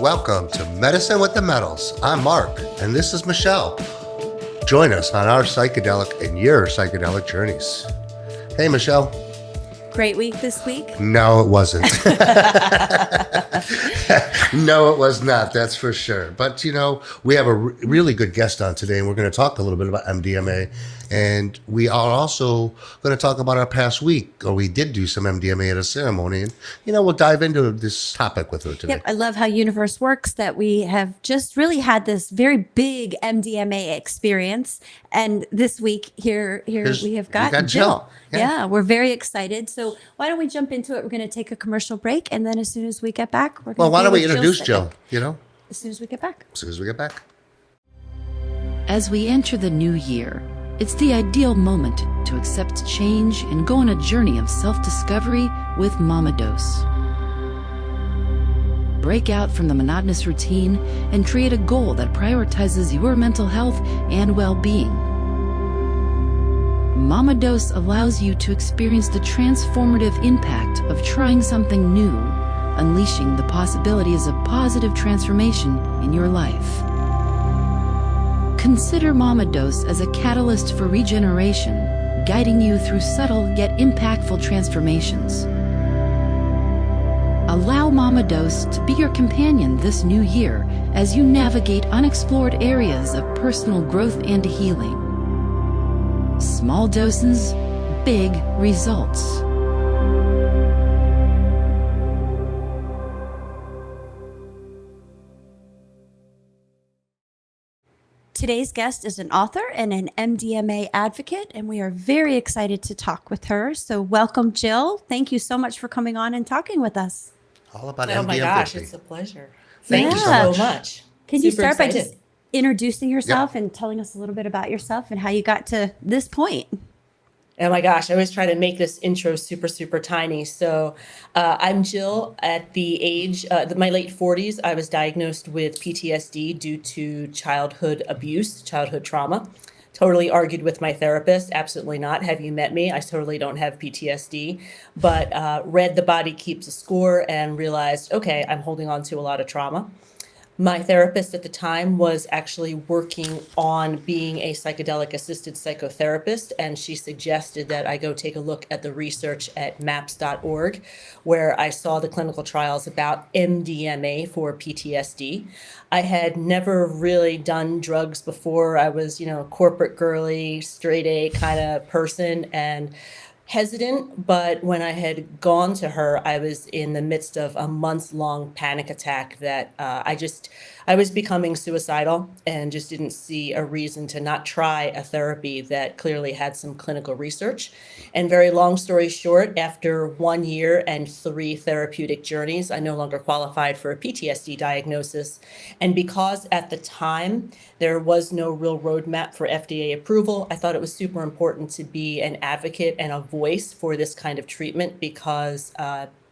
welcome to Medicine with the Metals. I'm Mark, and this is Michelle. Join us on our psychedelic and your psychedelic journeys. Hey, Michelle. Great week this week? No, it wasn't. No, it was not. That's for sure. But, you know, we have a really good guest on today, and we're going to talk a little bit about MDMA. And we are also going to talk about our past week, or we did do some MDMA at a ceremony. And, you know, we'll dive into this topic with her today. Yep, I love how Universe works, that we have just really had this very big MDMA experience. And this week here we have got Jill. Yeah, we're very excited. So why don't we jump into it? We're going to take a commercial break. And then as soon as we get back, we're going to Well, why don't we introduce Jill, you know? As soon as we get back. As we enter the new year, it's the ideal moment to accept change and go on a journey of self-discovery with Mama Dose. Break out from the monotonous routine and create a goal that prioritizes your mental health and well-being. Mama Dose allows you to experience the transformative impact of trying something new, unleashing the possibilities of positive transformation in your life. Consider Mama Dose as a catalyst for regeneration, guiding you through subtle yet impactful transformations. Allow Mama Dose to be your companion this new year as you navigate unexplored areas of personal growth and healing. Small doses, big results. Today's guest is an author and an MDMA advocate, and we are very excited to talk with her. So welcome, Jill. Thank you so much for coming on and talking with us. All about MDMA. MDMA. Oh my gosh, it's a pleasure. Thank you so much. Can you Super start by excited. just introducing yourself and telling us a little bit about yourself and how you got to this point? Oh my gosh, I always try to make this intro super tiny. So I'm Jill. At the age, my late 40s, I was diagnosed with PTSD due to childhood abuse, childhood trauma. Totally argued with my therapist. Absolutely not. Have you met me? I totally don't have PTSD. But read The Body Keeps a Score and realized, okay, I'm holding on to a lot of trauma. My therapist at the time was actually working on being a psychedelic-assisted psychotherapist, and she suggested that I go take a look at the research at maps.org, where I saw the clinical trials about MDMA for PTSD. I had never really done drugs before. I was, corporate girly, straight A kind of person, and hesitant, but when I had gone to her, I was in the midst of a months-long panic attack that I was becoming suicidal and just didn't see a reason to not try a therapy that clearly had some clinical research. And very long story short, after 1 year and 3 therapeutic journeys, I no longer qualified for a PTSD diagnosis. And because at the time, there was no real roadmap for FDA approval, I thought it was super important to be an advocate and a voice for this kind of treatment because,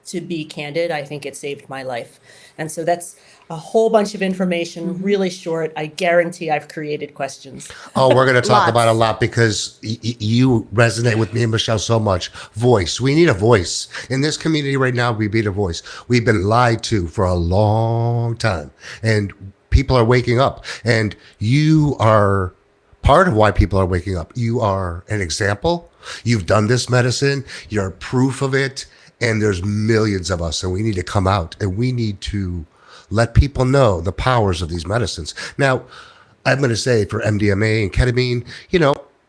to be candid, I think it saved my life. And so that's a whole bunch of information, really short. I guarantee I've created questions. Oh, we're going to talk about a lot because you resonate with me and Michelle so much. Voice. We need a voice. In this community right now, we need a voice. We've been lied to for a long time. And people are waking up. And you are part of why people are waking up. You are an example. You've done this medicine. You're proof of it. And there's millions of us. And we need to come out. And we need to let people know the powers of these medicines. Now, I'm going to say for MDMA and ketamine,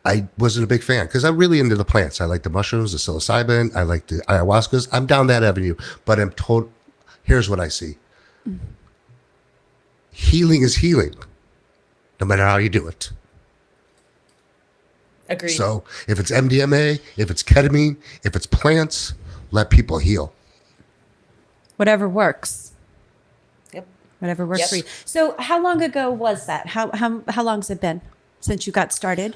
I wasn't a big fan because I'm really into the plants. I like the mushrooms, the psilocybin. I like the ayahuascas. I'm down that avenue. But here's what I see. Healing is healing, no matter how you do it. Agreed. So if it's MDMA, if it's ketamine, if it's plants, let people heal. Whatever works. Yep. Whatever works for you. So how long ago was that? How long's it been since you got started?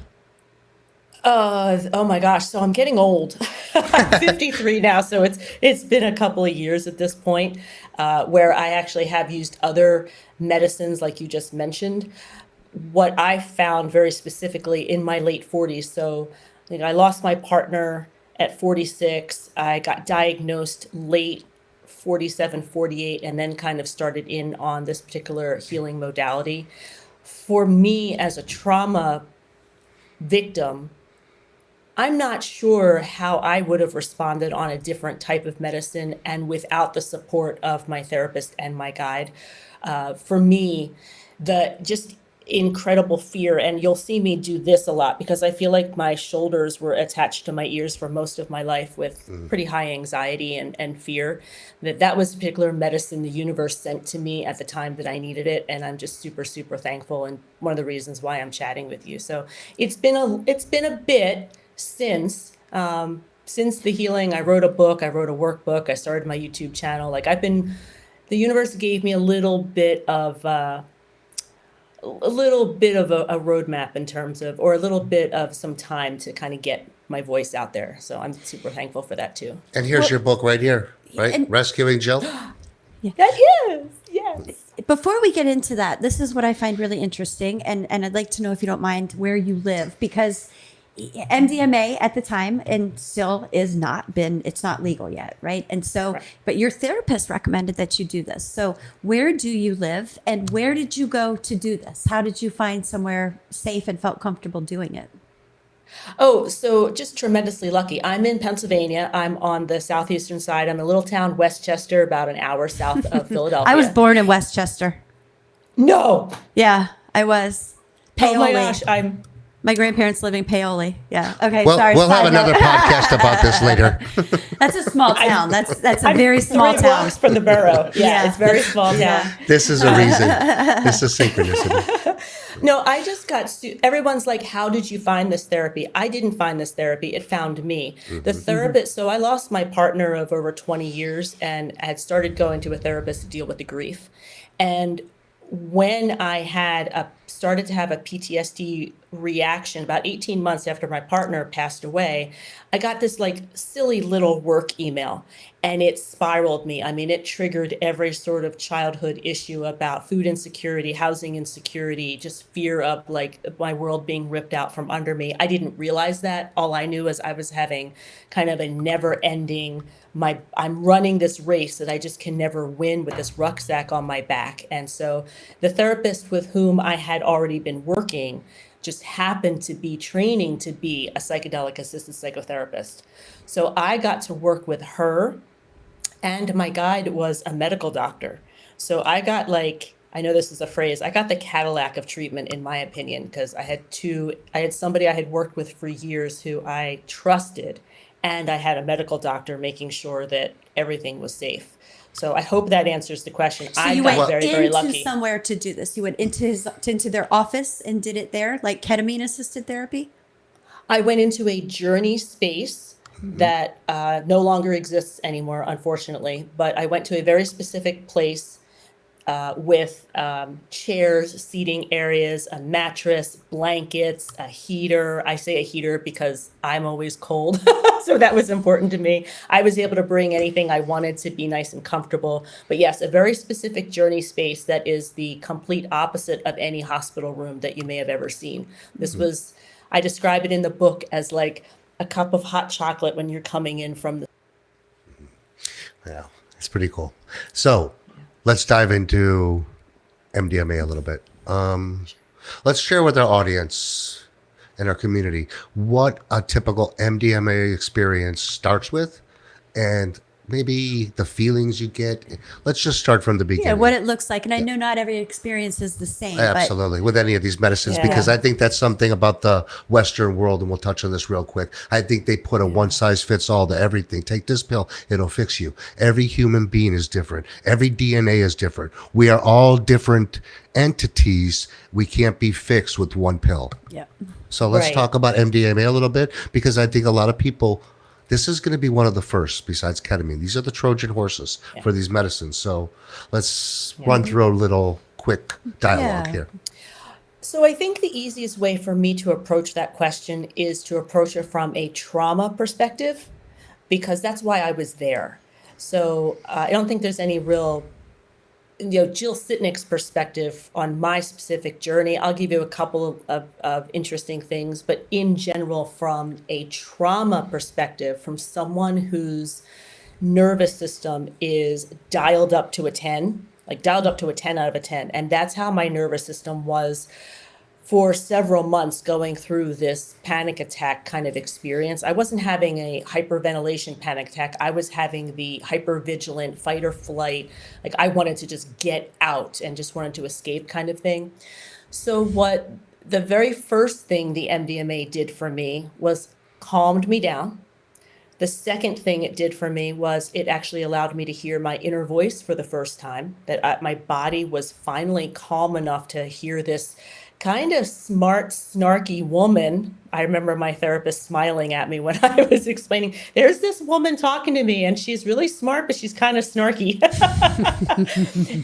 Oh my gosh. So I'm getting old. I'm 53 now. So it's been a couple of years at this point, where I actually have used other medicines like you just mentioned. What I found very specifically in my late 40s. So I lost my partner at 46. I got diagnosed late 47, 48, and then kind of started in on this particular healing modality. For me, as a trauma victim, I'm not sure how I would have responded on a different type of medicine and without the support of my therapist and my guide. For me, the just incredible fear, and you'll see me do this a lot because I feel like my shoulders were attached to my ears for most of my life with pretty high anxiety and fear, that was a particular medicine the universe sent to me at the time that I needed it. And I'm just super, super thankful. And one of the reasons why I'm chatting with you. So it's been a bit since the healing. I wrote a book, I wrote a workbook, I started my YouTube channel. Like the universe gave me a little bit of a roadmap in terms of, or a little bit of some time to kind of get my voice out there. So I'm super thankful for that too. And here's your book right here, right? Rescuing Jill. That is, yes. Before we get into that, this is what I find really interesting. And I'd like to know, if you don't mind, where you live, because MDMA at the time, and still it's not legal yet, right? And so, right. But your therapist recommended that you do this. So where do you live, and where did you go to do this? How did you find somewhere safe and felt comfortable doing it? Oh, so just tremendously lucky. I'm in Pennsylvania. I'm on the southeastern side. I'm in a little town, Westchester, about an hour south of Philadelphia. I was born in Westchester. No. Yeah, I was. Paoli. Oh my gosh, my grandparents live in Paoli. Yeah. Okay. Well, sorry. We'll have another podcast about this later. That's a small town. That's a very small town. Blocks from the borough. Yeah, it's very small town. This is a reason. This is synchronicity. No, I just got everyone's like, how did you find this therapy? I didn't find this therapy. It found me. Mm-hmm. The therapist, so I lost my partner of over 20 years and had started going to a therapist to deal with the grief. And when I had started to have a PTSD reaction about 18 months after my partner passed away, I got this like silly little work email, and it spiraled me. I mean, it triggered every sort of childhood issue about food insecurity, housing insecurity, just fear of like my world being ripped out from under me. I didn't realize that. All I knew is I was having kind of a never ending, I'm running this race that I just can never win with this rucksack on my back. And so the therapist with whom I had already been working just happened to be training to be a psychedelic-assisted psychotherapist. So I got to work with her, and my guide was a medical doctor. So I got I know this is a phrase, I got the Cadillac of treatment, in my opinion, because I had somebody I had worked with for years who I trusted, and I had a medical doctor making sure that everything was safe. So I hope that answers the question. So I you got went very, very into lucky. somewhere to do this. You went into their office and did it there, like ketamine assisted therapy? I went into a journey space that no longer exists anymore, unfortunately. But I went to a very specific place with chairs, seating areas, a mattress, blankets, a heater. I say a heater because I'm always cold. So that was important to me. I was able to bring anything I wanted to be nice and comfortable. But yes, a very specific journey space that is the complete opposite of any hospital room that you may have ever seen. This was, I describe it in the book as like a cup of hot chocolate when you're coming in from the... Yeah, it's pretty cool. So let's dive into MDMA a little bit. Let's share with our audience and our community what a typical MDMA experience starts with, and maybe the feelings you get. Let's just start from the beginning. Yeah, what it looks like. And I know not every experience is the same. Absolutely, with any of these medicines, because I think that's something about the Western world, and we'll touch on this real quick. I think they put a one-size-fits-all to everything. Take this pill, it'll fix you. Every human being is different. Every DNA is different. We are all different entities. We can't be fixed with one pill. Yeah. So let's talk about MDMA a little bit, because I think a lot of people, this is going to be one of the first besides ketamine. These are the Trojan horses for these medicines. So let's run through a little quick dialogue here. So I think the easiest way for me to approach that question is to approach it from a trauma perspective, because that's why I was there. So I don't think there's any real, Jill Sitnick's perspective on my specific journey. I'll give you a couple of interesting things, but in general, from a trauma perspective, from someone who's nervous system is dialed up to a 10, like dialed up to a 10 out of a 10. And that's how my nervous system was for several months going through this panic attack kind of experience. I wasn't having a hyperventilation panic attack. I was having the hypervigilant fight or flight. Like I wanted to just get out and just wanted to escape kind of thing. So what the very first thing the MDMA did for me was calmed me down. The second thing it did for me was it actually allowed me to hear my inner voice for the first time, that my body was finally calm enough to hear this kind of smart, snarky woman. I remember my therapist smiling at me when I was explaining, there's this woman talking to me and she's really smart, but she's kind of snarky.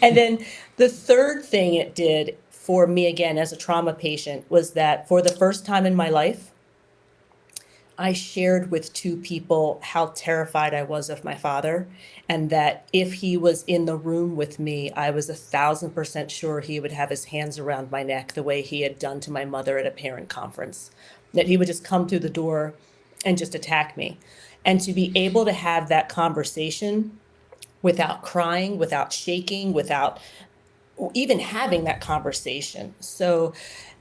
And then the third thing it did for me, again, as a trauma patient, was that for the first time in my life, I shared with two people how terrified I was of my father, and that if he was in the room with me, I was 1,000% sure he would have his hands around my neck the way he had done to my mother at a parent conference, that he would just come through the door and just attack me. And to be able to have that conversation without crying, without shaking, without even having that conversation. So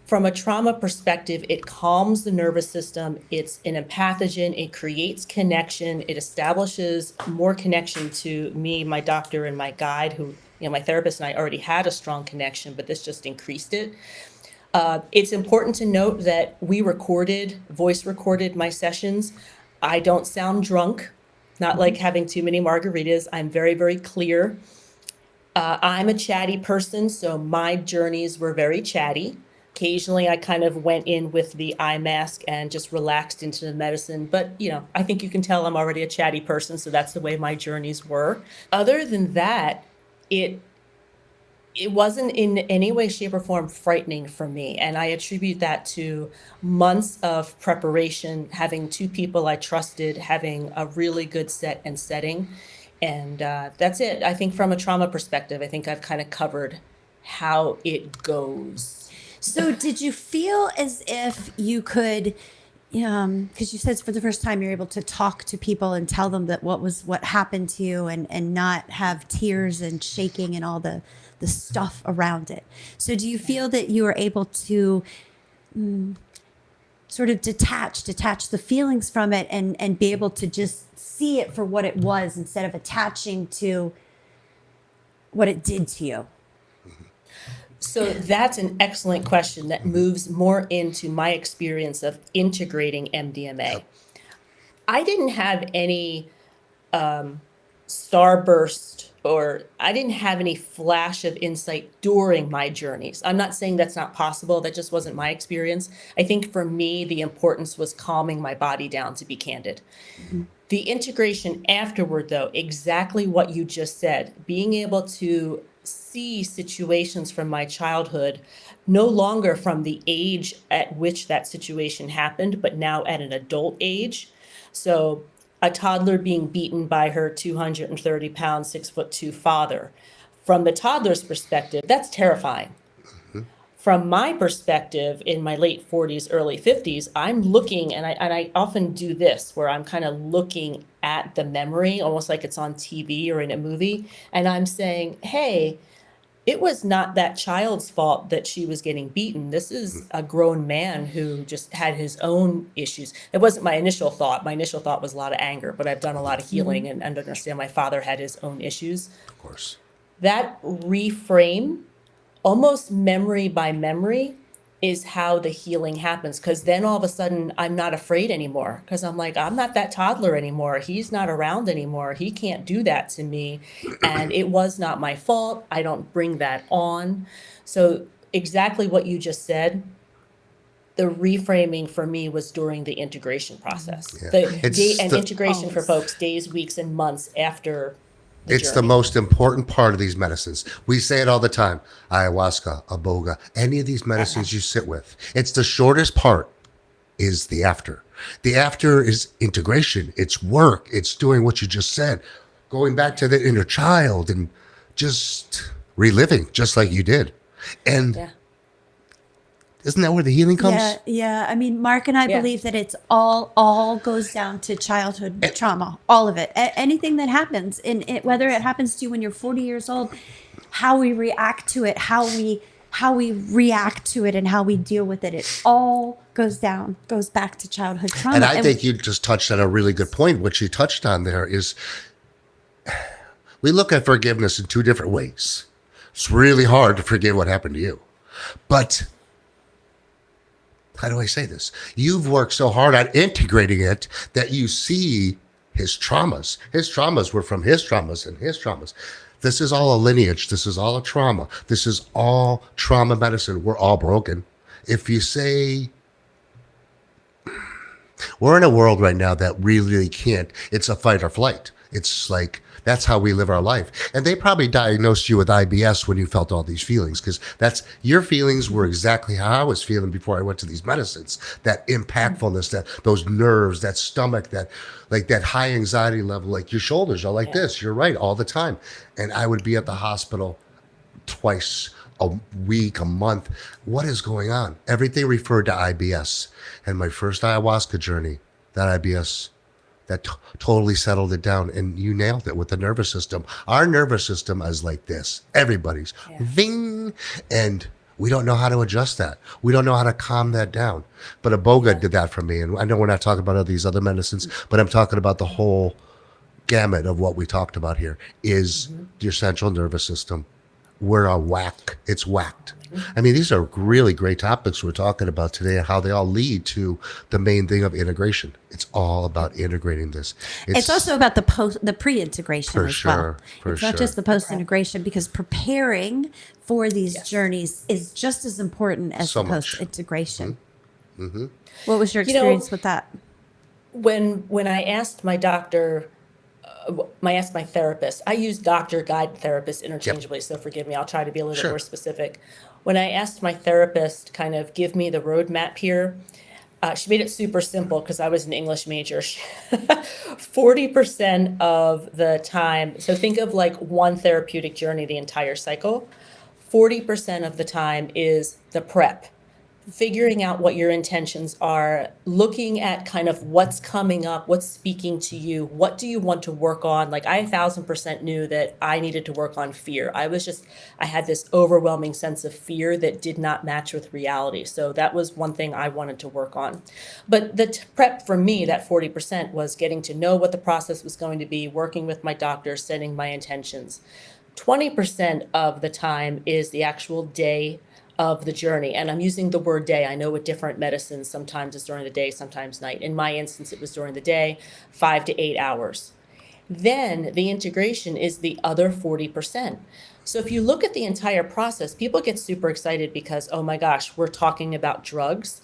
from a trauma perspective, it calms the nervous system. It's an empathogen. It creates connection. It establishes more connection to me, my doctor, and my guide, who, my therapist and I already had a strong connection, but this just increased it. It's important to note that we voice recorded my sessions. I don't sound drunk, not like having too many margaritas. I'm very, very clear. I'm a chatty person, so my journeys were very chatty. Occasionally, I kind of went in with the eye mask and just relaxed into the medicine. But, I think you can tell I'm already a chatty person, so that's the way my journeys were. Other than that, it wasn't in any way, shape, or form frightening for me. And I attribute that to months of preparation, having two people I trusted, having a really good set and setting. And that's it. I think from a trauma perspective, I think I've kind of covered how it goes. So did you feel as if you could, because you said for the first time you're able to talk to people and tell them that what happened to you and not have tears and shaking and all the stuff around it. So do you feel that you were able to sort of detach the feelings from it and be able to just see it for what it was instead of attaching to what it did to you? So that's an excellent question that moves more into my experience of integrating MDMA. I didn't have any starburst, or I didn't have any flash of insight during my journeys. I'm not saying that's not possible. That just wasn't my experience. I think for me, the importance was calming my body down, to be candid. Mm-hmm. The integration afterward, though, exactly what you just said, being able to see situations from my childhood, no longer from the age at which that situation happened, but now at an adult age. So a toddler being beaten by her 230-pound, 6'2" father. From the toddler's perspective, that's terrifying. Mm-hmm. From my perspective, in my late 40s, early 50s, I'm looking, and I often do this, where I'm kind of looking at the memory, almost like it's on TV or in a movie, and I'm saying, hey, it was not that child's fault that she was getting beaten. This is a grown man who just had his own issues. It wasn't my initial thought. My initial thought was a lot of anger, but I've done a lot of healing and understand my father had his own issues. Of course. That reframe, almost memory by memory, is how the healing happens. Because then all of a sudden, I'm not afraid anymore. Because I'm like, I'm not that toddler anymore. He's not around anymore. He can't do that to me. And it was not my fault. I don't bring that on. So exactly what you just said, the reframing for me was during the integration process. Yeah. Integration for folks, days, weeks, and months after it's the most important part of these medicines. We say it all the time. Ayahuasca, iboga, any of these medicines you sit with. It's the shortest part is the after. The after is integration. It's work. It's doing what you just said. Going back to the inner child and just reliving just like you did. And Isn't that where the healing comes? Yeah. I mean, Mark and I believe that it's all goes down to childhood trauma, all of it. Anything that happens, whether it happens to you when you're 40 years old, how we react to it, how we react to it, and how we deal with it, it all goes back to childhood trauma. And I think you just touched on a really good point. What you touched on there is we look at forgiveness in two different ways. It's really hard to forgive what happened to you. But how do I say this? You've worked so hard on integrating it that you see his traumas. His traumas were from his traumas and his traumas. This is all a lineage. This is all a trauma. This is all trauma medicine. We're all broken. If you say, we're in a world right now that really can't, it's a fight or flight. It's like, that's how we live our life. And they probably diagnosed you with IBS when you felt all these feelings, because your feelings were exactly how I was feeling before I went to these medicines. That impactfulness, those nerves, that stomach, that high anxiety level, like your shoulders are like this. You're right, all the time. And I would be at the hospital twice a week, a month. What is going on? Everything referred to IBS. And my first ayahuasca journey, that IBS, that totally settled it down. And you nailed it with the nervous system. Our nervous system is like this. Everybody's. Ving. And we don't know how to adjust that. We don't know how to calm that down. But Iboga did that for me. And I know we're not talking about all these other medicines, but I'm talking about the whole gamut of what we talked about here is your central nervous system. We're a whack. It's whacked. I mean, these are really great topics we're talking about today and how they all lead to the main thing of integration. It's all about integrating this. It's also about the pre-integration as well. It's not just the post-integration, because preparing for these journeys is just as important as the post-integration. What was your experience with that? When I asked my doctor, I asked my therapist, I use doctor, guide, therapist interchangeably, so forgive me, I'll try to be a little bit more specific. When I asked my therapist kind of give me the roadmap here, she made it super simple because I was an English major. 40% of the time, so think of like one therapeutic journey, the entire cycle, 40% of the time is the prep. Figuring out what your intentions are, looking at kind of what's coming up, what's speaking to you, what do you want to work on? Like I 1000% knew that I needed to work on fear. I had this overwhelming sense of fear that did not match with reality. So that was one thing I wanted to work on. But the prep for me, that 40%, was getting to know what the process was going to be, working with my doctor, setting my intentions. 20% of the time is the actual day of the journey. And I'm using the word day. I know with different medicines, sometimes it's during the day, sometimes night. In my instance, it was during the day, 5 to 8 hours. Then the integration is the other 40%. So if you look at the entire process, people get super excited because, oh my gosh, we're talking about drugs.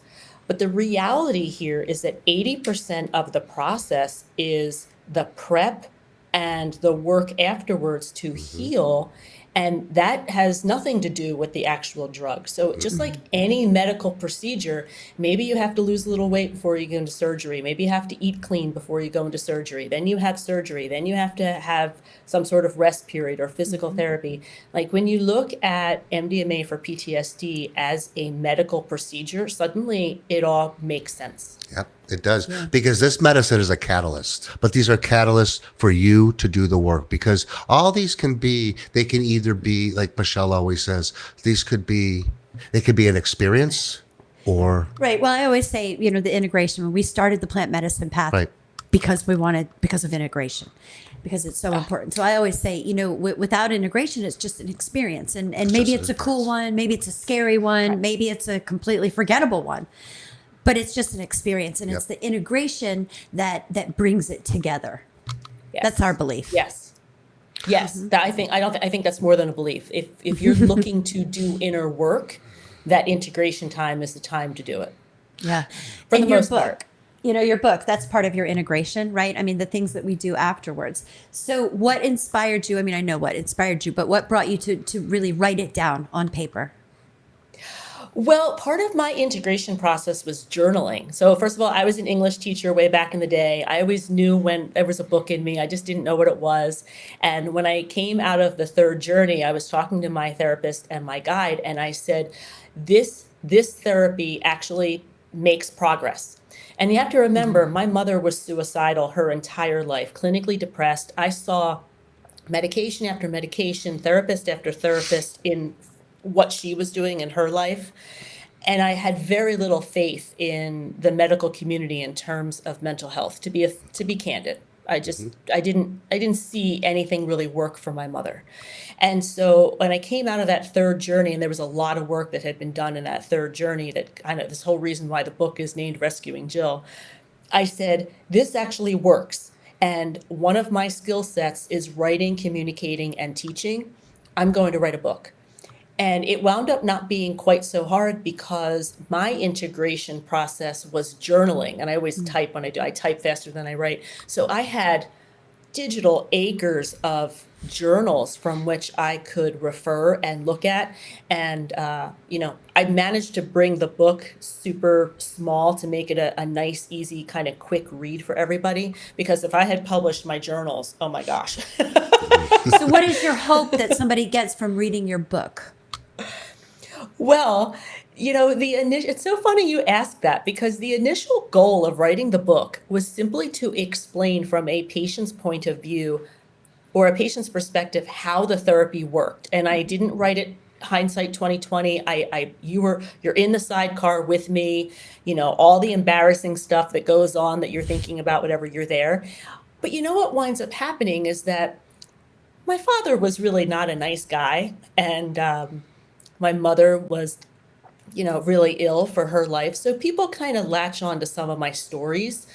But the reality here is that 80% of the process is the prep and the work afterwards to heal. And that has nothing to do with the actual drug. So just like any medical procedure, maybe you have to lose a little weight before you go into surgery. Maybe you have to eat clean before you go into surgery. Then you have surgery. Then you have to have some sort of rest period or physical therapy. Like when you look at MDMA for PTSD as a medical procedure, suddenly it all makes sense. Yep, it does. Yeah. Because this medicine is a catalyst, but these are catalysts for you to do the work, because all these they can either be, like Michelle always says, they could be an experience or. Right. Well, I always say, the integration, when we started the plant medicine path, because of integration, because it's so important. So I always say, without integration, it's just an experience, and maybe it's a cool one, maybe it's a scary one, maybe it's a completely forgettable one. But it's just an experience, and it's the integration that brings it together. Yes. That's our belief. Yes. I think that's more than a belief. If you're looking to do inner work, that integration time is the time to do it. Yeah. For the most part. Your book, that's part of your integration, right? I mean, the things that we do afterwards. So what inspired you? I mean, I know what inspired you, but what brought you to really write it down on paper? Well, part of my integration process was journaling. So first of all, I was an English teacher way back in the day. I always knew when there was a book in me. I just didn't know what it was. And when I came out of the third journey, I was talking to my therapist and my guide, and I said, this this therapy actually makes progress. And you have to remember, my mother was suicidal her entire life, clinically depressed. I saw medication after medication, therapist after therapist in what she was doing in her life. And I had very little faith in the medical community in terms of mental health, to be candid. I didn't see anything really work for my mother. And so when I came out of that third journey, and there was a lot of work that had been done in that third journey, that kind of this whole reason why the book is named Rescuing Jill, I said, this actually works. And one of my skill sets is writing, communicating, and teaching. I'm going to write a book. And it wound up not being quite so hard because my integration process was journaling. And I always type when I do. I type faster than I write. So I had digital acres of journals from which I could refer and look at. And, I managed to bring the book super small to make it a nice, easy, kind of quick read for everybody. Because if I had published my journals, oh my gosh. So what is your hope that somebody gets from reading your book? Well, it's so funny you ask that, because the initial goal of writing the book was simply to explain from a patient's point of view or a patient's perspective how the therapy worked. And I didn't write it hindsight 2020. You're in the sidecar with me, all the embarrassing stuff that goes on that you're thinking about whenever you're there. But what winds up happening is that my father was really not a nice guy. And my mother was, really ill for her life. So people kind of latch on to some of my stories.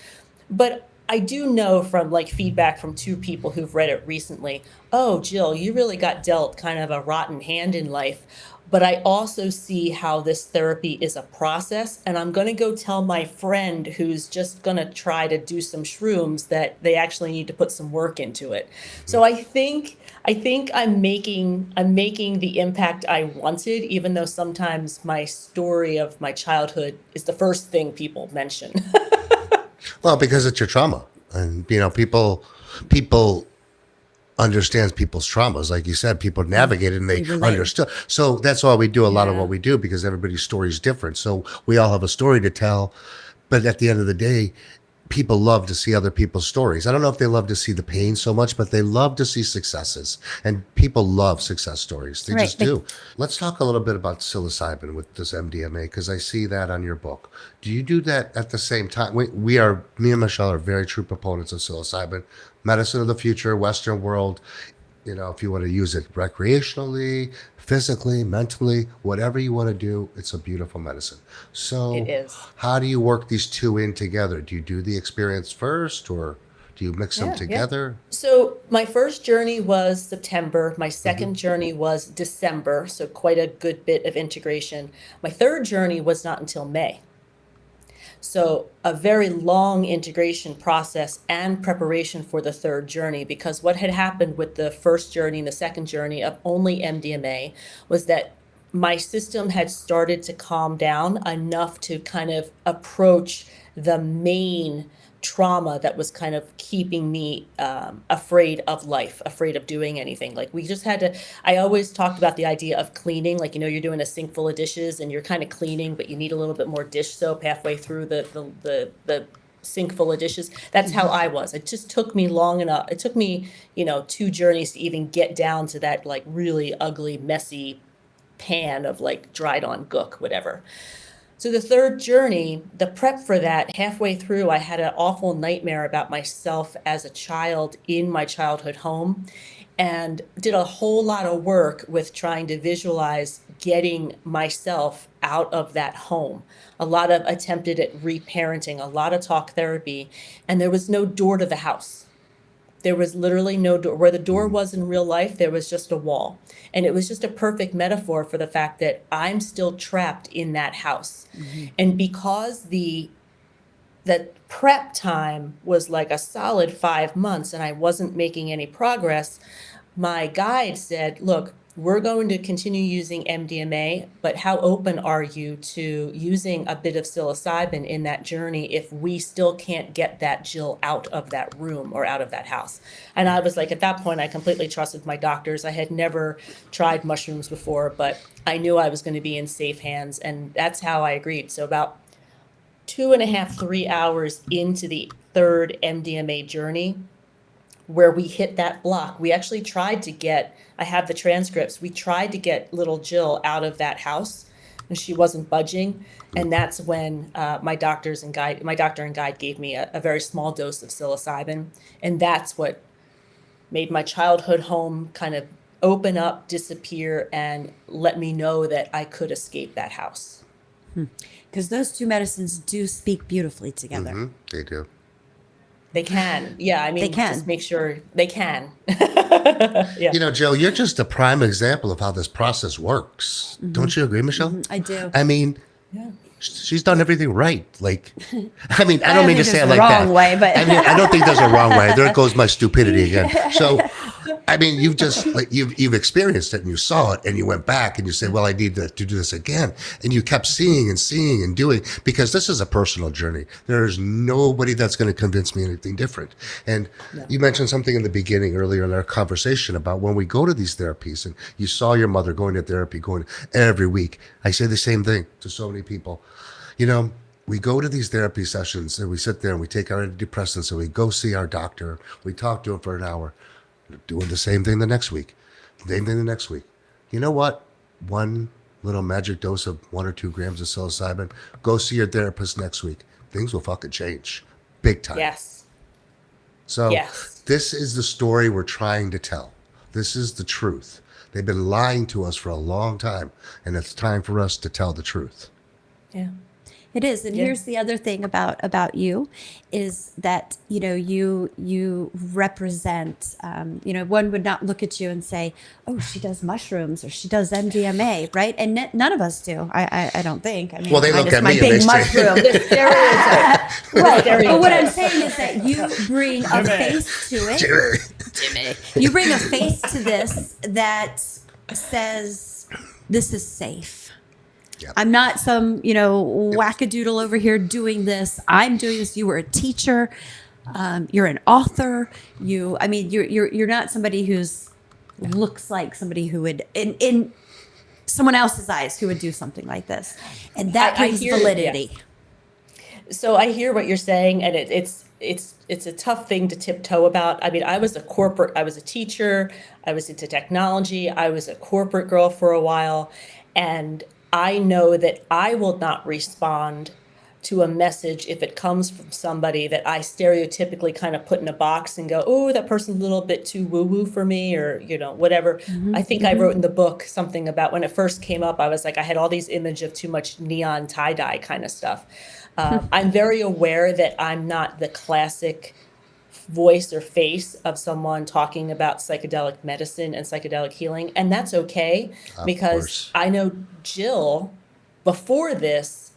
But I do know from feedback from two people who've read it recently, oh, Jill, you really got dealt kind of a rotten hand in life. But I also see how this therapy is a process. And I'm going to go tell my friend who's just going to try to do some shrooms that they actually need to put some work into it. So I think I'm making the impact I wanted, even though sometimes my story of my childhood is the first thing people mention. Well, because it's your trauma, and people understands people's traumas. Like you said, people navigate it and they understood. So that's why we do a lot of what we do, because everybody's story is different. So we all have a story to tell. But at the end of the day, people love to see other people's stories. I don't know if they love to see the pain so much, but they love to see successes. And people love success stories. They just do. Let's talk a little bit about psilocybin with this MDMA, because I see that on your book. Do you do that at the same time? Me and Michelle are very true proponents of psilocybin. Medicine of the future, Western world. If you want to use it recreationally, physically, mentally, whatever you want to do, it's a beautiful medicine. So it is. How do you work these two in together? Do you do the experience first, or do you mix them together? Yeah. So my first journey was September. My second journey was December. So quite a good bit of integration. My third journey was not until May. So a very long integration process and preparation for the third journey, because what had happened with the first journey and the second journey of only MDMA was that my system had started to calm down enough to kind of approach the main trauma that was kind of keeping me afraid of life, afraid of doing anything. We just had to, I always talked about the idea of cleaning, you're doing a sink full of dishes and you're kind of cleaning, but you need a little bit more dish soap halfway through the sink full of dishes. That's how I was. It just took me long enough. It took me, 2 journeys to even get down to that really ugly, messy pan of dried on gook, whatever. So the third journey, the prep for that, halfway through, I had an awful nightmare about myself as a child in my childhood home, and did a whole lot of work with trying to visualize getting myself out of that home. A lot of attempted at reparenting, a lot of talk therapy, and there was no door to the house. There was literally no door. Where the door was in real life, there was just a wall. And it was just a perfect metaphor for the fact that I'm still trapped in that house. And because that prep time was a solid 5 months and I wasn't making any progress, my guide said, look, we're going to continue using MDMA, but how open are you to using a bit of psilocybin in that journey if we still can't get that Jill out of that room or out of that house? And I was like, at that point, I completely trusted my doctors. I had never tried mushrooms before, but I knew I was going to be in safe hands. And that's how I agreed. So about 2.5, 3 hours into the third MDMA journey, where we hit that block, we actually tried to get, I have the transcripts, we tried to get little Jill out of that house and she wasn't budging. And that's when my doctor and guide gave me a very small dose of psilocybin. And that's what made my childhood home kind of open up, disappear, and let me know that I could escape that house. Because those two medicines do speak beautifully together. Mm-hmm. They do. They can. Yeah, I mean, they can. Just make sure they can. Yeah. You know, Jill, you're just a prime example of how this process works. Don't you agree, Michelle? I do. I mean, Yeah. she's done everything right. Like, I mean, I don't mean to say it there's like a that. wrong way, but I mean, I don't think there's a wrong way. There goes my stupidity again. So, I mean, you've just like you've experienced it and you saw it and you went back and you said, well, I need to do this again. And you kept seeing and doing, because this is a personal journey. There's nobody that's going to convince me anything different. And you mentioned something in the beginning earlier in our conversation about when we go to these therapies, and you saw your mother going to therapy, going every week. I say the same thing to so many people. You know, we go to these therapy sessions and we sit there and we take our antidepressants and we go see our doctor. We talk to him for an hour. We're doing the same thing the next week. Same thing the next week. You know what? One little magic dose of 1 or 2 grams of psilocybin. Go see your therapist next week. Things will fucking change. Big time. Yes. So Yes. this is the story we're trying to tell. This is the truth. They've been lying to us for a long time, and it's time for us to tell the truth. Yeah. It is. And here's the other thing about you is that, you know, you represent, you know, one would not look at you and say, oh, she does mushrooms or she does MDMA, right? And none of us do. I don't think. I mean, Well, they look at my me and big they mushroom. Stereotype. Right. Stereotype. But what I'm saying is that you bring a face to it. You bring a face to this that says, this is safe. Yep. I'm not some, you know, wackadoodle over here doing this. I'm doing this. You were a teacher. You're an author. You're not somebody who's looks like somebody who would in someone else's eyes who would do something like this, and that brings validity. Yeah. So I hear what you're saying, and it's a tough thing to tiptoe about. I mean, I was a teacher. I was into technology. I was a corporate girl for a while, and I know that I will not respond to a message if it comes from somebody that I stereotypically kind of put in a box and go, oh, that person's a little bit too woo-woo for me, or, you know, whatever. I think I wrote in the book something about when it first came up, I was like, I had all these images of too much neon tie-dye kind of stuff. I'm very aware that I'm not the classic voice or face of someone talking about psychedelic medicine and psychedelic healing. And that's okay, because I know Jill, before this,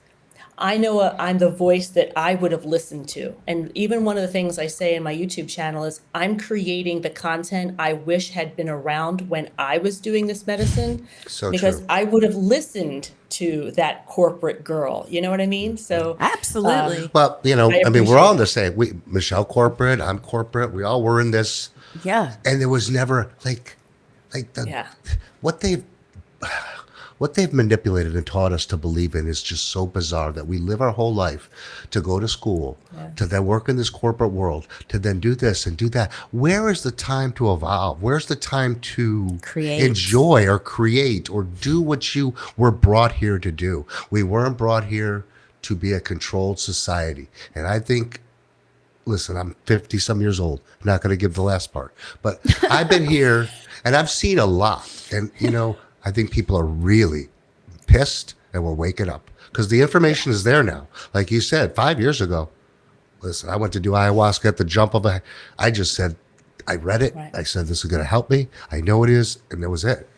I know I'm the voice that I would have listened to. And even one of the things I say in my YouTube channel is I'm creating the content I wish had been around when I was doing this medicine, because true. I would have listened to that corporate girl. You know what I mean? So Absolutely. Well, you know, I mean, we're appreciate all in it. the same. Michelle corporate, I'm corporate. We all were in this, Yeah. and there was never like Yeah. what they've manipulated and taught us to believe in is just so bizarre that we live our whole life to go to school, to then work in this corporate world, to then do this and do that. Where is the time to evolve? Where's the time to Create. enjoy or create or do what you were brought here to do? We weren't brought here to be a controlled society. And I think, listen, I'm 50 some years old. I'm not going to give the last part, but I've been here and I've seen a lot. And, you know, I think people are really pissed and we're waking up because the information is there now. Like you said, 5 years ago, listen, I went to do ayahuasca at the jump of I just said, I read it. Right. I said, this is going to help me. I know it is. And that was it.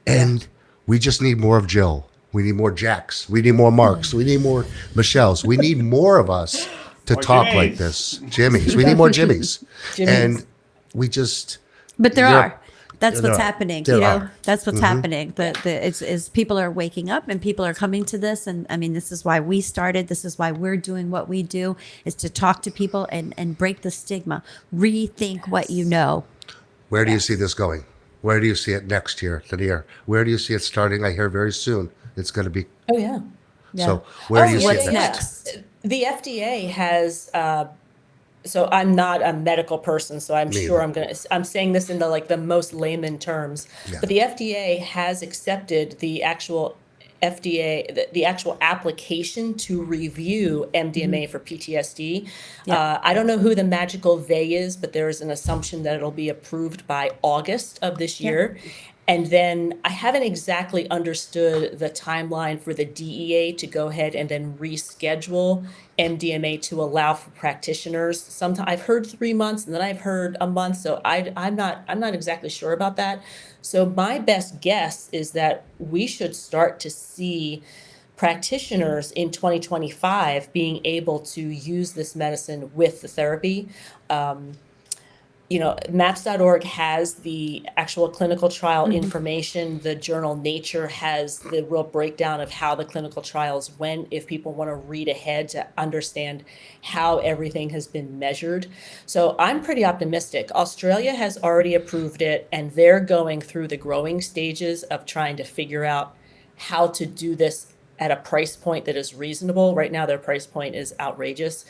And we just need more of Jill. We need more Jacks. We need more Marks. We need more Michelles. We need more of us to talk Jimmies. like this. Jimmys. We need more Jimmys. Jimmys. And we just. But there you're- are. That's what's happening. There You know, are. that's what's happening. It's people are waking up and people are coming to this. And I mean, this is why we started. This is why we're doing what we do, is to talk to people and break the stigma, rethink what you know. Where do you see this going? Where do you see it next year, the year? Where do you see it starting? I hear very soon it's going to be. Oh, yeah. So where do you see What's it next? The FDA has, so I'm not a medical person, so I'm Me sure either. I'm saying this in the most layman terms, Yeah. but the FDA has accepted the actual the actual application to review MDMA for PTSD. Yeah. I don't know who the magical they is, but there is an assumption that it'll be approved by August of this year. And then I haven't exactly understood the timeline for the DEA to go ahead and then reschedule MDMA to allow for practitioners. Sometimes I've heard 3 months, and then I've heard a month. So I'm not exactly sure about that. So my best guess is that we should start to see practitioners in 2025 being able to use this medicine with the therapy. MAPS.org has the actual clinical trial information. The journal Nature has the real breakdown of how the clinical trials went, if people want to read ahead to understand how everything has been measured. So I'm pretty optimistic. Australia has already approved it, and they're going through the growing stages of trying to figure out how to do this at a price point that is reasonable. Right now, their price point is outrageous.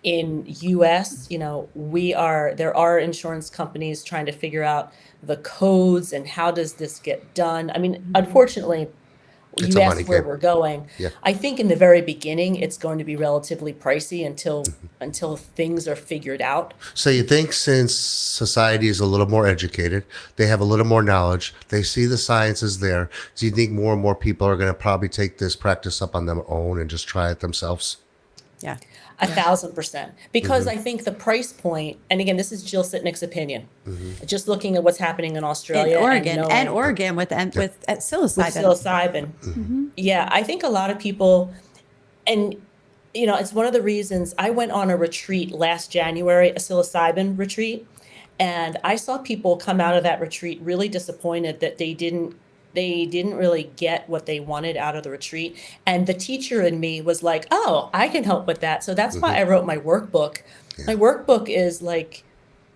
In US, there are insurance companies trying to figure out the codes and how does this get done. I mean, unfortunately, It's you a asked money where game. we're going. Yeah. I think in the very beginning, it's going to be relatively pricey until things are figured out. So you think since society is a little more educated, they have a little more knowledge, they see the science is there, do you think more and more people are going to probably take this practice up on their own and just try it themselves? Yeah. 1,000%. Because I think the price point, and again, this is Jill Sitnick's opinion, just looking at what's happening in Australia In Oregon and Oregon with psilocybin. with psilocybin. Yeah, I think a lot of people, and it's one of the reasons I went on a retreat last January, a psilocybin retreat, and I saw people come out of that retreat really disappointed that they didn't really get what they wanted out of the retreat. And the teacher in me was like, oh, I can help with that. So that's why I wrote my workbook. Yeah. My workbook is like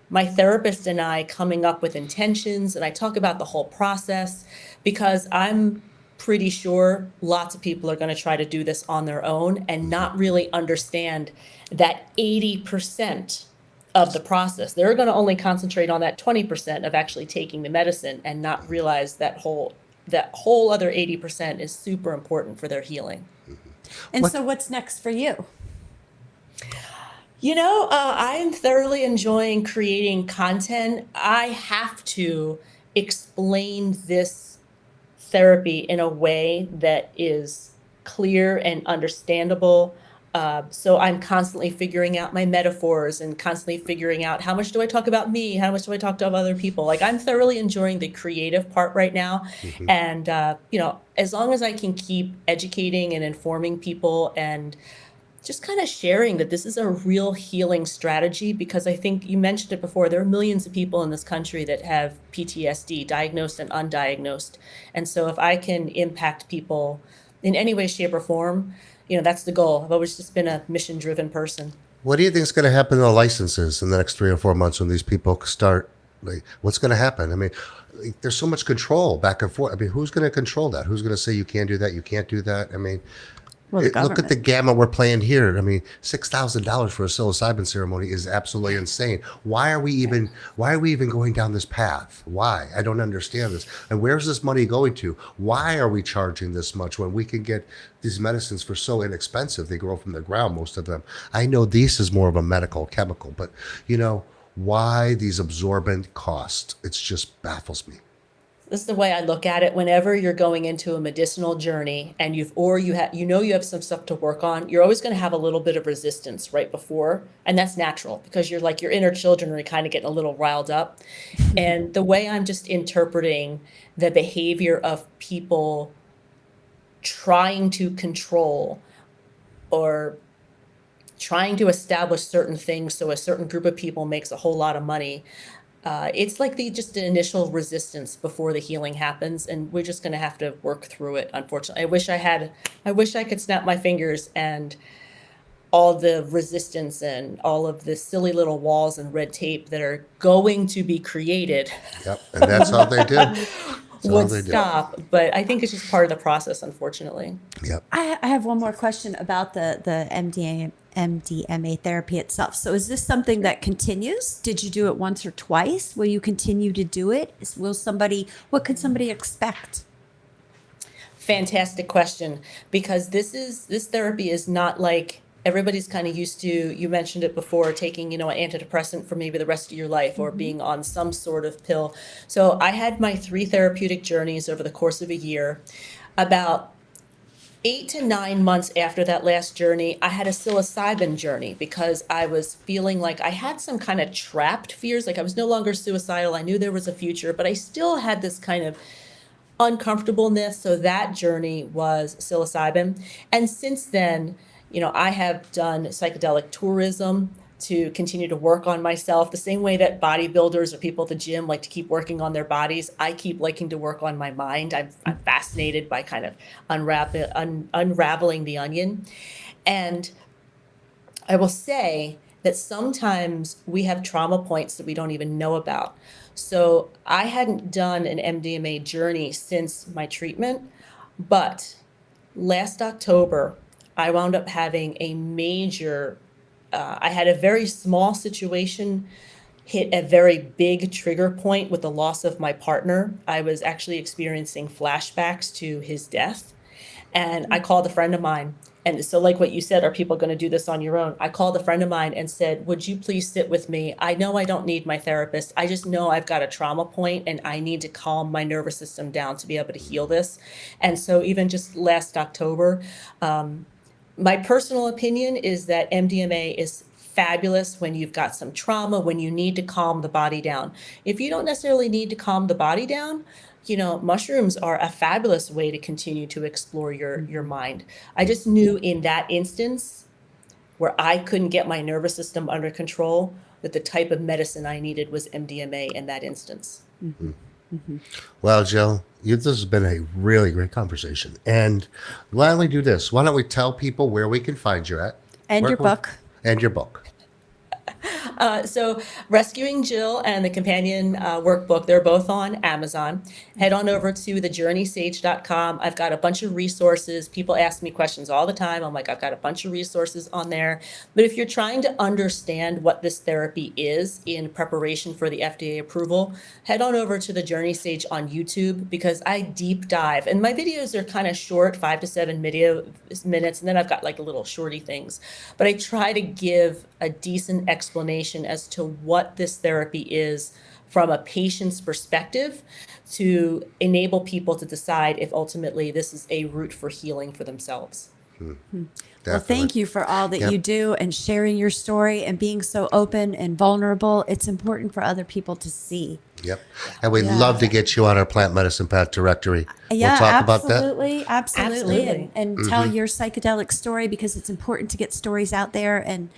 my therapist and I coming up with intentions, and I talk about the whole process, because I'm pretty sure lots of people are going to try to do this on their own and not really understand that 80% of the process. They're going to only concentrate on that 20% of actually taking the medicine and not realize that whole other 80% is super important for their healing. And so what's next for you? I am thoroughly enjoying creating content. I have to explain this therapy in a way that is clear and understandable. So I'm constantly figuring out my metaphors and constantly figuring out how much do I talk about me? How much do I talk to other people? Like, I'm thoroughly enjoying the creative part right now. And, as long as I can keep educating and informing people and just kind of sharing that this is a real healing strategy, because I think you mentioned it before, there are millions of people in this country that have PTSD, diagnosed and undiagnosed. And so if I can impact people in any way, shape, or form, that's the goal. I've always just been a mission-driven person. What do you think is going to happen to the licenses in the next 3 or 4 months when these people start? Like, what's going to happen? I mean, there's so much control back and forth. I mean, who's going to control that? Who's going to say you can't do that? You can't do that? I mean, Well, the look at the gamut we're playing here. I mean, $6,000 for a psilocybin ceremony is absolutely insane. Why are we even going down this path? Why? I don't understand this. And where's this money going to? Why are we charging this much when we can get these medicines for so inexpensive? They grow from the ground, most of them. I know this is more of a medical chemical, but why these absorbent costs? It just baffles me. This is the way I look at it. Whenever you're going into a medicinal journey and you have some stuff to work on, you're always going to have a little bit of resistance right before. And that's natural, because you're like, your inner children are kind of getting a little riled up. And the way I'm just interpreting the behavior of people trying to control or trying to establish certain things so a certain group of people makes a whole lot of money, it's like just the initial resistance before the healing happens, and we're just going to have to work through it. Unfortunately, I wish I could snap my fingers and all the resistance and all of the silly little walls and red tape that are going to be created. Yep, and that's all they do. Would stop, but I think it's just part of the process, unfortunately. Yep. I have one more question about the MDMA therapy itself. So is this something that continues? Did you do it once or twice? Will you continue to do it? What could somebody expect? Fantastic question, because this therapy is not like everybody's kind of used to. You mentioned it before, taking, an antidepressant for maybe the rest of your life, or being on some sort of pill. So I had my 3 therapeutic journeys over the course of a year. About 8 to 9 months after that last journey, I had a psilocybin journey, because I was feeling like I had some kind of trapped fears. Like I was no longer suicidal. I knew there was a future, but I still had this kind of uncomfortableness. So that journey was psilocybin. And since then, I have done psychedelic tourism to continue to work on myself. The same way that bodybuilders or people at the gym like to keep working on their bodies, I keep liking to work on my mind. I'm fascinated by kind of unraveling the onion. And I will say that sometimes we have trauma points that we don't even know about. So I hadn't done an MDMA journey since my treatment, but last October, I wound up having a major, I had a very small situation hit a very big trigger point with the loss of my partner. I was actually experiencing flashbacks to his death. And I called a friend of mine. And so like what you said, are people going to do this on your own? I called a friend of mine and said, would you please sit with me? I know I don't need my therapist. I just know I've got a trauma point and I need to calm my nervous system down to be able to heal this. And so even just last October, my personal opinion is that MDMA is fabulous when you've got some trauma, when you need to calm the body down. If you don't necessarily need to calm the body down, mushrooms are a fabulous way to continue to explore your mind. I just knew in that instance where I couldn't get my nervous system under control that the type of medicine I needed was MDMA in that instance. Mm-hmm. Mm-hmm. Well, Jill, this has been a really great conversation. And why don't we do this? Why don't we tell people where we can find you at? And your book. And your book. So Rescuing Jill and the companion workbook, they're both on Amazon. Head on over to thejourneysage.com. I've got a bunch of resources. People ask me questions all the time. I'm like, I've got a bunch of resources on there. But if you're trying to understand what this therapy is in preparation for the FDA approval, head on over to The Journey Sage on YouTube, because I deep dive. And my videos are kind of short, 5 to 7 minutes. And then I've got like little shorty things. But I try to give a decent explanation as to what this therapy is from a patient's perspective, to enable people to decide if ultimately this is a route for healing for themselves. Well, thank you for all that you do and sharing your story and being so open and vulnerable. It's important for other people to see. Yep. And we'd love to get you on our Plant Medicine Path directory. We'll talk about that. Absolutely. And tell your psychedelic story, because it's important to get stories out there. And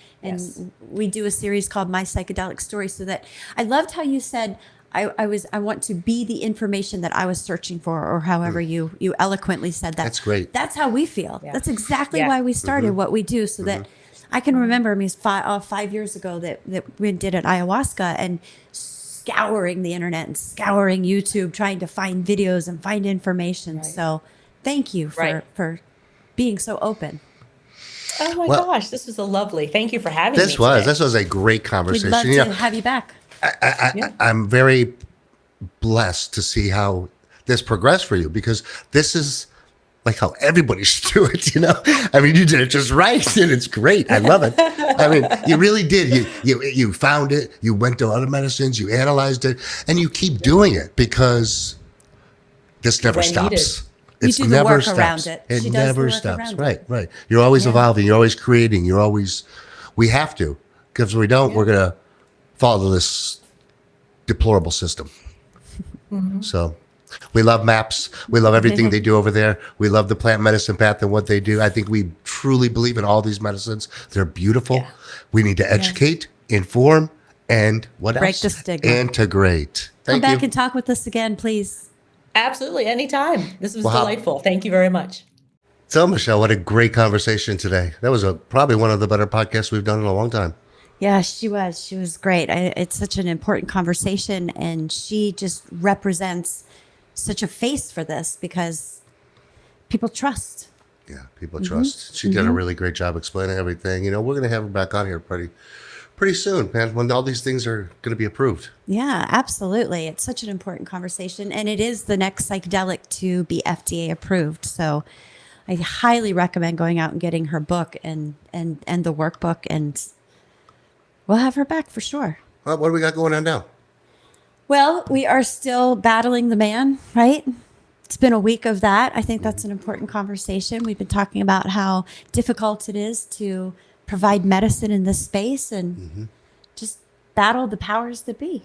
we do a series called My Psychedelic Story, so that I loved how you said, I want to be the information that I was searching for, or however you eloquently said that. That's great. That's how we feel. Yeah. That's exactly why we started what we do, so that I can remember, 5 years ago that we did at ayahuasca, and scouring the internet and scouring YouTube, trying to find videos and find information. Right. So thank you for being so open. Oh my gosh, this was lovely. Thank you for having me. This was a great conversation. We'd love to have you back. I'm very blessed to see how this progressed for you, because this is like how everybody should do it, I mean, you did it just right, and it's great. I love it. I mean, you really did. You found it, you went to other medicines, you analyzed it, and you keep doing it, because this never stops. You do the work around it. It never stops. Right. You're always evolving, you're always creating, we have to, because if we don't, we're going to follow this deplorable system. So we love MAPS. We love everything they do over there. We love the Plant Medicine Path and what they do. I think we truly believe in all these medicines. They're beautiful. We need to educate, inform, And what else? Break the stigma. Integrate. Come back and talk with us again, please. Absolutely. Anytime. This was delightful. Thank you very much. So, Michelle, what a great conversation today. That was probably one of the better podcasts we've done in a long time. Yeah, she was. She was great. It's such an important conversation, and she just represents such a face for this because people trust. Yeah, people trust. She did a really great job explaining everything. You know, we're going to have her back on here pretty soon, man, when all these things are going to be approved. Yeah, absolutely. It's such an important conversation, and it is the next psychedelic to be FDA approved. So I highly recommend going out and getting her book and the workbook, and we'll have her back for sure. What do we got going on now? Well, we are still battling the man, right? It's been a week of that. I think that's an important conversation. We've been talking about how difficult it is to provide medicine in this space and just battle the powers that be.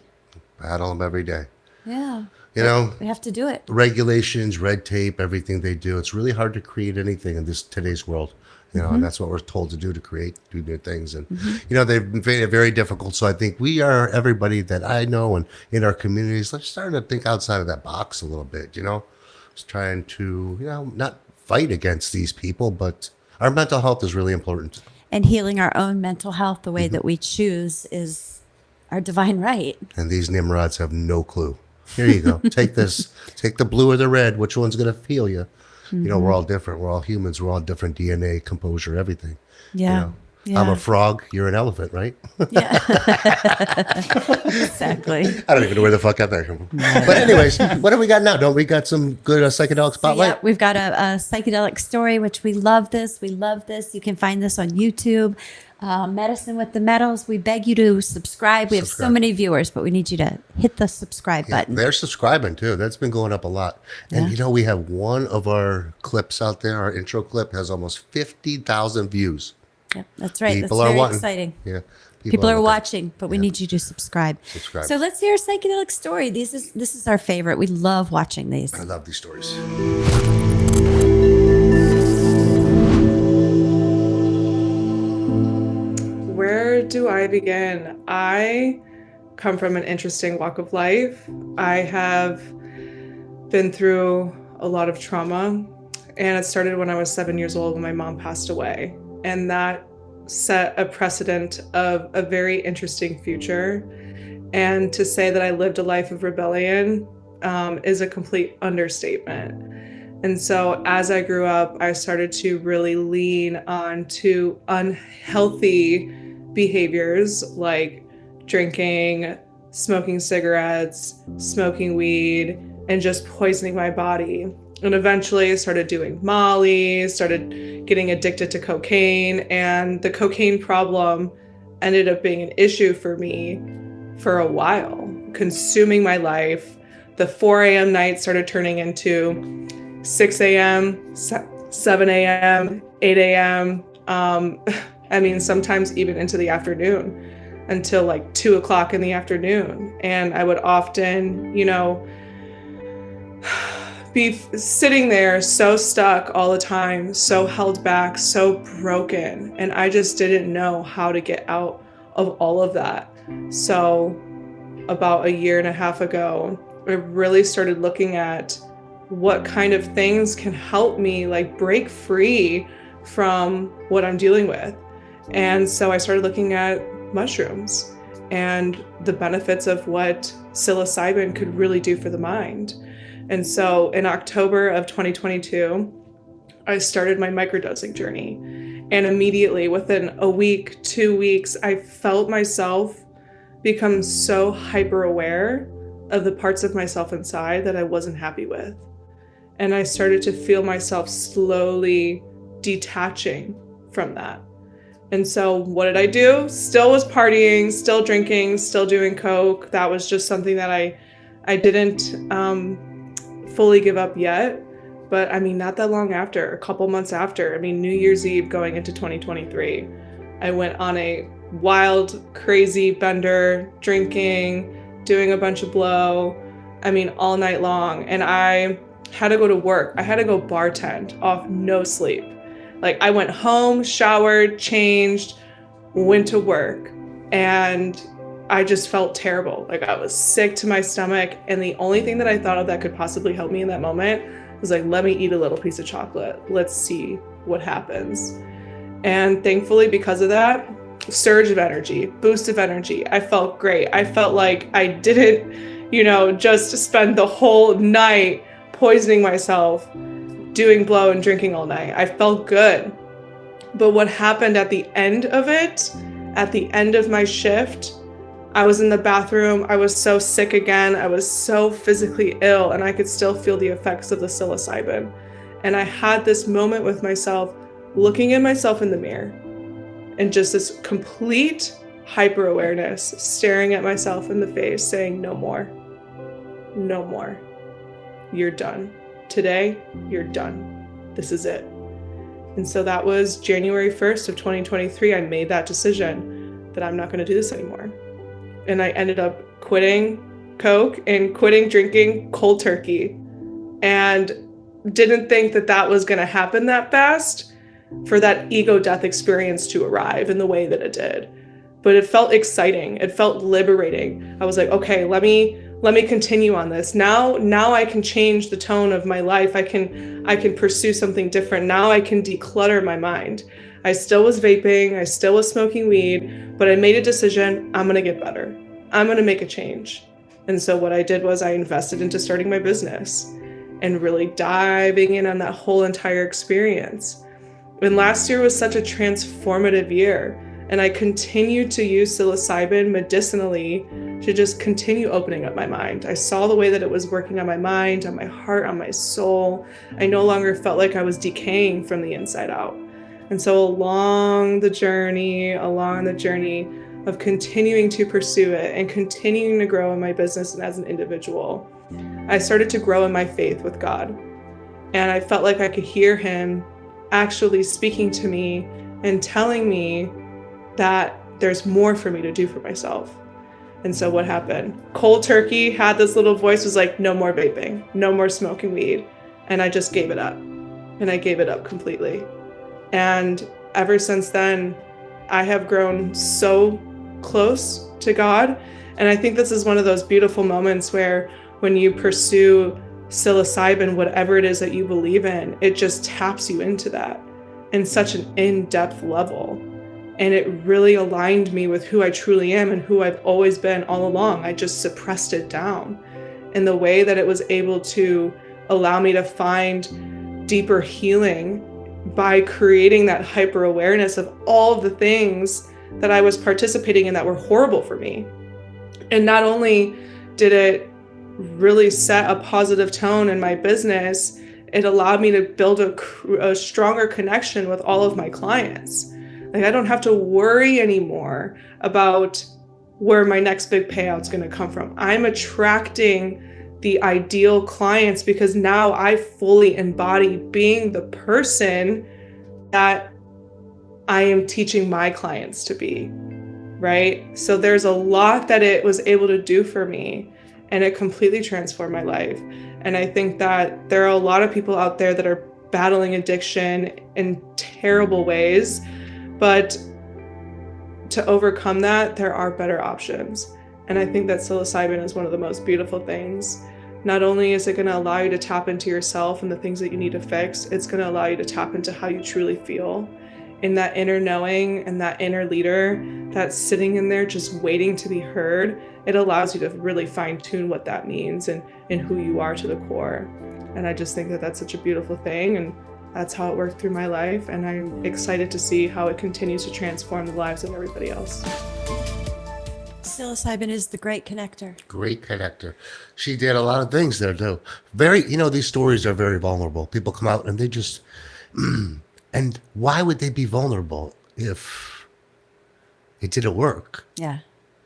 Battle them every day. Yeah. You know, we have to do it. Regulations, red tape, everything they do. It's really hard to create anything in today's world. You know, and that's what we're told to do, to do new things. And, you know, they've made it very difficult. So I think everybody that I know and in our communities, let's start to think outside of that box a little bit, you know, just trying to, you know, not fight against these people, but our mental health is really important. And healing our own mental health the way that we choose is our divine right. And these Nimrods have no clue. Here you go. Take this. Take the blue or the red. Which one's going to feel you? You know, we're all different. We're all humans. We're all different DNA, composure, everything. Yeah. You know? Yeah. I'm a frog. You're an elephant, right? Yeah. Exactly. I don't even know where the fuck I got from. But anyways, what do we got now? Don't we got some good psychedelic spotlight? Yeah, we've got a psychedelic story, which we love this. We love this. You can find this on YouTube. Medicine with the Metals. We beg you to subscribe. We have so many viewers, but we need you to hit the subscribe button. They're subscribing too. That's been going up a lot. And you know, we have one of our clips out there. Our intro clip has almost 50,000 views. Yep, that's right. People that's are very wanting. exciting. Yeah. People are watching, but we need you to subscribe. So let's hear a psychedelic story. This is our favorite. We love watching these. I love these stories. Where do I begin? I come from an interesting walk of life. I have been through a lot of trauma, and it started when I was 7 years old when my mom passed away. And that set a precedent of a very interesting future. And to say that I lived a life of rebellion is a complete understatement. And so as I grew up, I started to really lean on to unhealthy behaviors like drinking, smoking cigarettes, smoking weed, and just poisoning my body. And eventually I started doing Molly, started getting addicted to cocaine, and the cocaine problem ended up being an issue for me for a while, consuming my life. The 4 a.m. night started turning into 6 a.m., 7 a.m., 8 a.m. I mean, sometimes even into the afternoon until like 2 o'clock in the afternoon. And I would often, you know, be sitting there so stuck all the time, so held back, so broken. And I just didn't know how to get out of all of that. So about a year and a half ago, I really started looking at what kind of things can help me like break free from what I'm dealing with. And so I started looking at mushrooms and the benefits of what psilocybin could really do for the mind. And so in October of 2022, I started my microdosing journey. And immediately within a week, 2 weeks, I felt myself become so hyper aware of the parts of myself inside that I wasn't happy with. And I started to feel myself slowly detaching from that. And so what did I do? Still was partying, still drinking, still doing coke. That was just something that I didn't fully give up yet. But I mean, not that long after, a couple months after, I mean, New Year's Eve going into 2023, I went on a wild, crazy bender, drinking, doing a bunch of blow, I mean, all night long. And I had to go to work. I had to go bartend off no sleep. Like I went home, showered, changed, went to work. And I just felt terrible. Like I was sick to my stomach. And the only thing that I thought of that could possibly help me in that moment was like, let me eat a little piece of chocolate. Let's see what happens. And thankfully, because of that, surge of energy, boost of energy. I felt great. I felt like I didn't, just spend the whole night poisoning myself, doing blow and drinking all night. I felt good. But what happened at the end of it, at the end of my shift, I was in the bathroom. I was so sick again. I was so physically ill, and I could still feel the effects of the psilocybin. And I had this moment with myself, looking at myself in the mirror, and just this complete hyper awareness, staring at myself in the face, saying, no more, no more. You're done. Today, you're done. This is it. And so that was January 1st of 2023. I made that decision that I'm not going to do this anymore. And I ended up quitting Coke and quitting drinking cold turkey, and didn't think that that was going to happen that fast for that ego death experience to arrive in the way that it did. But it felt exciting. It felt liberating. I was like, okay, let me continue on this. Now I can change the tone of my life. I can pursue something different. Now I can declutter my mind. I still was vaping. I still was smoking weed, but I made a decision. I'm going to get better. I'm going to make a change. And so what I did was I invested into starting my business and really diving in on that whole entire experience. And last year was such a transformative year. And I continued to use psilocybin medicinally to just continue opening up my mind. I saw the way that it was working on my mind, on my heart, on my soul. I no longer felt like I was decaying from the inside out. And so along the journey of continuing to pursue it and continuing to grow in my business and as an individual, I started to grow in my faith with God. And I felt like I could hear him actually speaking to me and telling me that there's more for me to do for myself. And so what happened? Cold turkey had this little voice, was like, no more vaping, no more smoking weed. And I just gave it up. And I gave it up completely. And ever since then, I have grown so close to God. And I think this is one of those beautiful moments where when you pursue psilocybin, whatever it is that you believe in, it just taps you into that in such an in-depth level. And it really aligned me with who I truly am and who I've always been all along. I just suppressed it down. And the way that it was able to allow me to find deeper healing by creating that hyper awareness of all the things that I was participating in that were horrible for me. And not only did it really set a positive tone in my business, it allowed me to build a stronger connection with all of my clients. Like, I don't have to worry anymore about where my next big payout's going to come from. I'm attracting the ideal clients because now I fully embody being the person that I am teaching my clients to be, right? So there's a lot that it was able to do for me, and it completely transformed my life. And I think that there are a lot of people out there that are battling addiction in terrible ways, but to overcome that, there are better options. And I think that psilocybin is one of the most beautiful things. Not only is it going to allow you to tap into yourself and the things that you need to fix, it's going to allow you to tap into how you truly feel, in that inner knowing and that inner leader that's sitting in there just waiting to be heard. It allows you to really fine tune what that means and who you are to the core. And I just think that that's such a beautiful thing. And that's how it worked through my life. And I'm excited to see how it continues to transform the lives of everybody else. Psilocybin is the great connector. Great connector. She did a lot of things there too. These stories are very vulnerable. People come out and they just, and why would they be vulnerable if it didn't work? Yeah.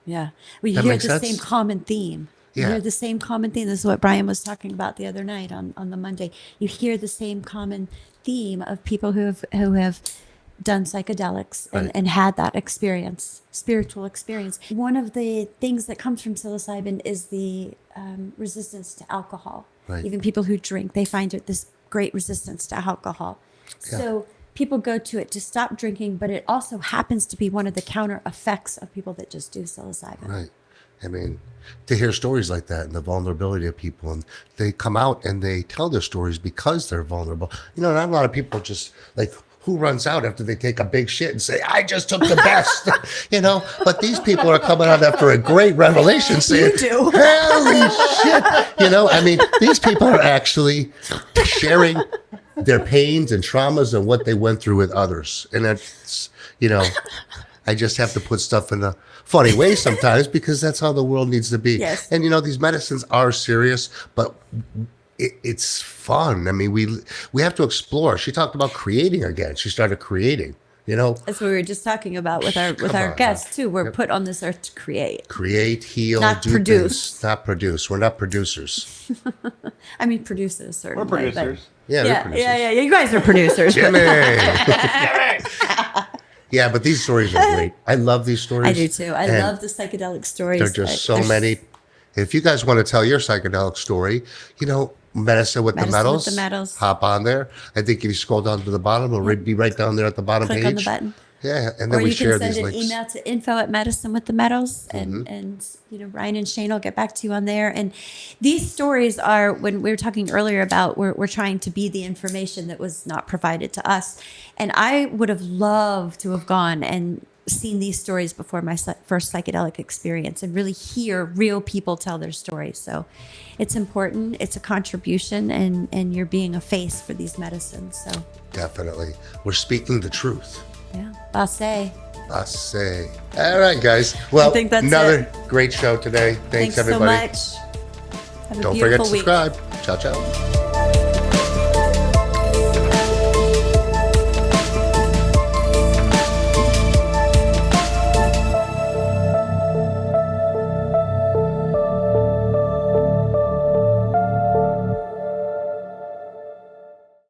Yeah. Well, you That hear makes the sense? same common theme. You Yeah. hear the same common theme. This is what Brian was talking about the other night on the Monday. You hear the same common theme of people who have done psychedelics Right. and had that experience, spiritual experience. One of the things that comes from psilocybin is the resistance to alcohol. Right. Even people who drink, they find this great resistance to alcohol. Yeah. So people go to it to stop drinking, but it also happens to be one of the counter effects of people that just do psilocybin. Right. I mean, to hear stories like that and the vulnerability of people, and they come out and they tell their stories because they're vulnerable. You know, not a lot of people just like, who runs out after they take a big shit and say, I just took the best, you know? But these people are coming out after a great revelation saying, holy shit. You know, I mean, these people are actually sharing their pains and traumas and what they went through with others. And that's, you know, I just have to put stuff in a funny way sometimes because that's how the world needs to be. Yes. And, you know, these medicines are serious, but it's fun. I mean, we have to explore. She talked about creating again. She started creating, you know. That's what we were just talking about with our guests too. We're put on this earth to create, heal, not do produce. things. Not produce. We're not producers. I mean, produce in a certain We're way. producers. Yeah, we're producers. Yeah. You guys are producers. Jimmy. Yeah, but these stories are great. I love these stories. I do too. I And love the psychedelic stories. There are just so many. If you guys want to tell your psychedelic story, you know, Medicine with the Metals. Hop on there. I think if you scroll down to the bottom, it'll be right down there at the bottom Click page. on the button. Yeah, and then or we you share can these send an links. email to info@medicine-with-the-metals, and you know, Ryan and Shane will get back to you on there. And these stories are, when we were talking earlier about we're trying to be the information that was not provided to us, and I would have loved to have gone and seen these stories before my first psychedelic experience and really hear real people tell their stories. So it's important. It's a contribution, and you're being a face for these medicines. So Definitely. We're speaking the truth. yeah, Basse. I say. All right, guys. Well, I think that's another great show today. Thanks everybody. so much. Have a Don't forget beautiful to week. subscribe. Ciao, ciao.